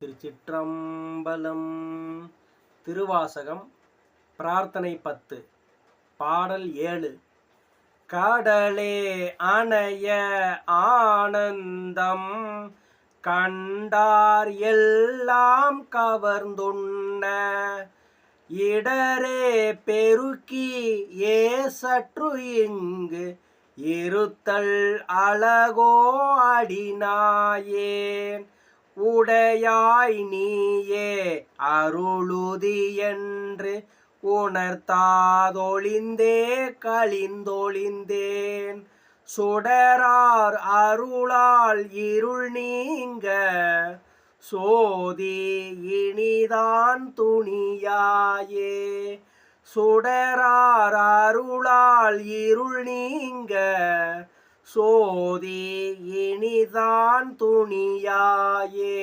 திருச்சிற்றம்பலம். திருவாசகம் பிரார்த்தனை 10 பாடல் 7. கடலே அணைய ஆனந்தம் கண்டார் எல்லாம் கவர்ந்துண்ண இடரே பெருக்கி ஏசற்று இங்கு இருத்தல் அழகோ அடிநாயேன் உடையாய் நீயே அருளுதி என்று உணர்த்தாதொழிந்தே கழிந்தொழிந்தேன் சுடரார் அருளால் இருள் நீங்க சோதி இனிதான் துணியாயே சுடரார் அருளால் இருள் நீங்க சோதி இனிதான் துணியாயே.